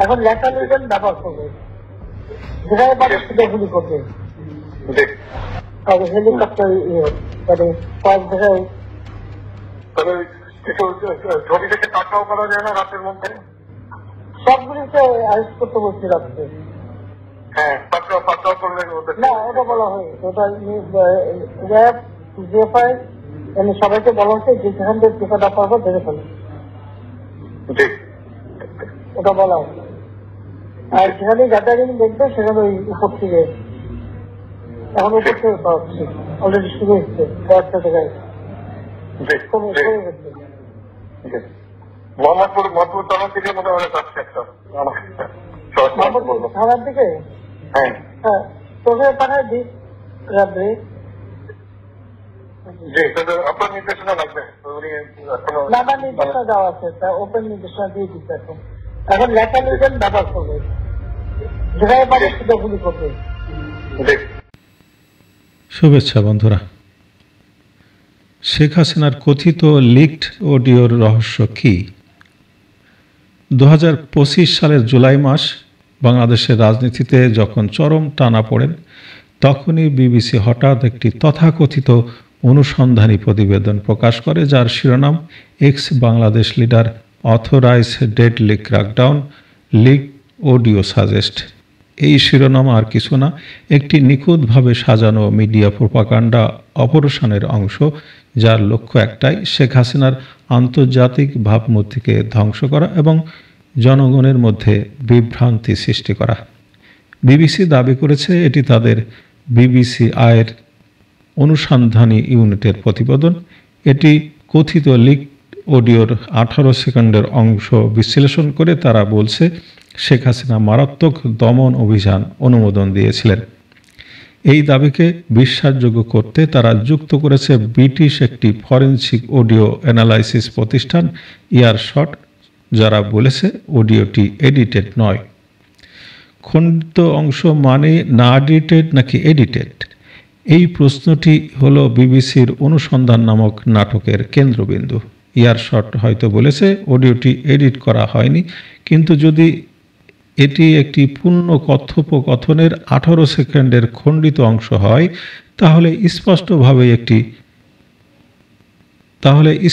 এখন ল্যাটার ব্যবহার করবে, যেখানে পারে সেটা গুলি করবে। হেলিকপ্টার মানে কয়েক জায়গায় ধরি থেকে টাকাও করা যায় না রাতের মধ্যে, সবগুলিকে অ্যারেস্ট করতে বলছি রাখতে। হ্যাঁ, পাকড়াও করলে না, ওটা বলা হয়, ওটা র্যাব জিএফআই সবাইকে বলা হচ্ছে যে যেখান থেকে টিকাটা পারবো ধরে ফেলো, ওটা বলা হচ্ছে। আর যেখানে গ্যাদারিং দেখবে সেখানে ওই উপর থেকে, এখন উপর থেকে পাচ্ছি, অলরেডি শুরু হচ্ছে কয়েকটা জায়গায় কমে গেছে। মোহাম্মদপুর থানার দিকে মনে হয় যাচ্ছে একটা, মোহাম্মদপুর থানার দিকে। হ্যাঁ হ্যাঁ, তোকে পাঠায় দিই রাত্রে। জি, আপনার নির্দেশনা লাগবে? না, আমার নির্দেশনা দেওয়া আছে, ওপেন নির্দেশনা দিয়ে দিচ্ছে। এখন লেখা নিবেন ব্যবহার করবে, যেখানে পারে সেটা গুলি করবে। শুভেচ্ছা বন্ধুরা। শেখ হাসিনার কথিত লিকড অডিওর রহস্য কি? 2025 সালের জুলাই মাস বাংলাদেশের রাজনীতিতে যখন চরম টানা পড়েন, তখনই বিবিসি হঠাৎ একটি তথাকথিত অনুসন্ধানী প্রতিবেদন প্রকাশ করে, যার শিরোনাম ex Bangladesh leader authorise deadly crackdown leak audio suggest. এই শিরোনাম আর কিছু না, একটি নিখুঁতভাবে সাজানো মিডিয়া প্রোপাগান্ডা অপারেশনের অংশ, যার লক্ষ্য একটাই, শেখ হাসিনার আন্তর্জাতিক ভাবমূর্তিকে ধ্বংস করা এবং জনগণের মধ্যে বিভ্রান্তি সৃষ্টি করা। বিবিসি দাবি করেছে এটি তাদের বিবিসি আয়ের অনুসন্ধানী ইউনিটের প্রতিবেদন। এটি কথিত লিক অডিওর 18 সেকেন্ডের অংশ বিশ্লেষণ করে তারা বলছে শেখ হাসিনা মারাত্মক দমন অভিযান অনুমোদন দিয়েছিলেন। এই দাবিকে বিশ্বাসযোগ্য করতে তারা যুক্ত করেছে ব্রিটিশ একটি ফরেনসিক অডিও অ্যানালাইসিস প্রতিষ্ঠান ইয়ারশট, যারা বলেছে অডিওটি এডিটেড নয়। খণ্ডিত অংশ মানে না এডিটেড নাকি এডিটেড? এই প্রশ্নটি হলো বিবিসির অনুসন্ধান নামক নাটকের কেন্দ্রবিন্দু। ইয়ারশট হয়তো বলেছে অডিওটি এডিট করা হয়নি, কিন্তু যদি এটি একটি পূর্ণ কথোপকথনের 18 সেকেন্ডের খণ্ডিত অংশ হয়, তাহলে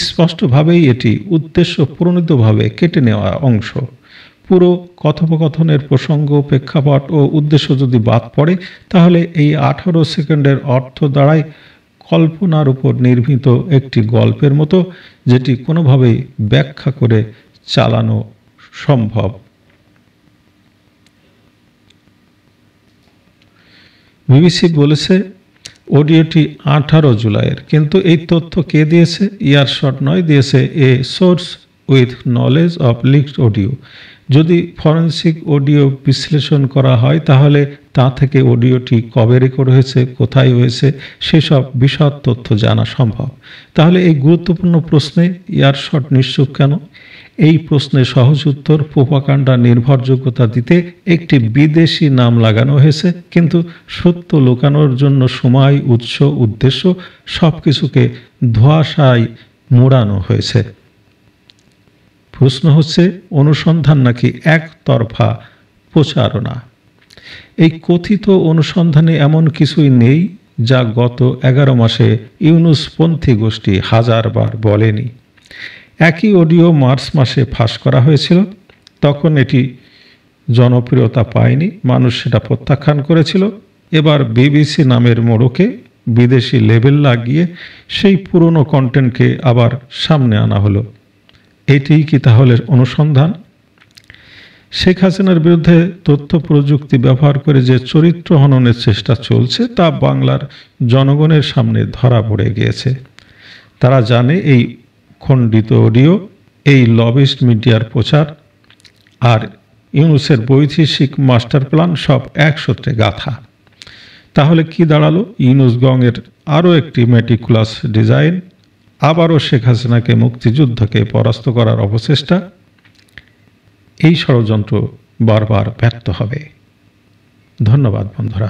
স্পষ্টভাবেই এটি উদ্দেশ্য প্রণীতভাবে কেটে নেওয়া অংশ। পুরো কথোপকথনের প্রসঙ্গ, প্রেক্ষাপট ও উদ্দেশ্য যদি বাদ পড়ে, তাহলে এই 18 সেকেন্ডের অর্থ দাঁড়ায় কল্পনার উপর নির্মিত একটি গল্পের মতো, যেটি কোনোভাবেই ব্যাখ্যা করে চালানো সম্ভব। বিবিসি বলেছে অডিওটি 18 জুলাইয়ের, কিন্তু এই তথ্য কে দিয়েছে? ইয়ারশট নয়, দিয়েছে a source with knowledge of leaked audio. যদি ফরেনসিক অডিও বিশ্লেষণ করা হয়, তাহলে তা থেকে অডিওটি কবে রেকর্ড হয়েছে, কোথায় হয়েছে, সেসব বিশদ তথ্য জানা সম্ভব। তাহলে এই গুরুত্বপূর্ণ প্রশ্নে ইয়ারশট নিশ্চুপ কেন? এই প্রশ্নের সহজ উত্তর, প্রোপাগান্ডা নির্ভরযোগ্যতা দিতে একটি বিদেশি নাম লাগানো হয়েছে, কিন্তু সত্য লুকানোর জন্য সময়, উৎস, উদ্দেশ্য সবকিছুকে ধোঁয়াশায় মোড়ানো হয়েছে। প্রশ্ন হচ্ছে, অনুসন্ধান নাকি একতরফা প্রচারণা? এই কথিত অনুসন্ধানে এমন কিছুই নেই যা গত 11 মাসে ইউনূসপন্থী গোষ্ঠী হাজারবার বলেনি। একই অডিও মার্চ মাসে ফাঁস করা হয়েছিল, তখন এটি জনপ্রিয়তা পায়নি, মানুষ সেটা প্রত্যাখ্যান করেছিল। এবার বিবিসি নামের মোড়কে বিদেশি লেবেল লাগিয়ে সেই পুরনো কন্টেন্টকে আবার সামনে আনা হলো। এটিই কি তাহলে অনুসন্ধান? শেখ হাসিনার বিরুদ্ধে তথ্য প্রযুক্তি ব্যবহার করে যে চরিত্র হননের চেষ্টা চলছে, তা বাংলার জনগণের সামনে ধরা পড়ে গিয়েছে। তারা জানে এই খণ্ডিত অডিও, এই লবিস্ট মিডিয়ার প্রচার আর ইউনূসের বৈদেশিক মাস্টার প্ল্যান সব এক সূত্রে গাঁথা। তাহলে কি দাঁড়ালো? ইউনূস গংয়ের আরও একটি মেটিকুলাস ডিজাইন, আবারও শেখ হাসিনাকে মুক্তিযুদ্ধকে পরাস্ত করার অপচেষ্টা। এই ষড়যন্ত্র বারবার ব্যর্থ হবে। ধন্যবাদ বন্ধুরা।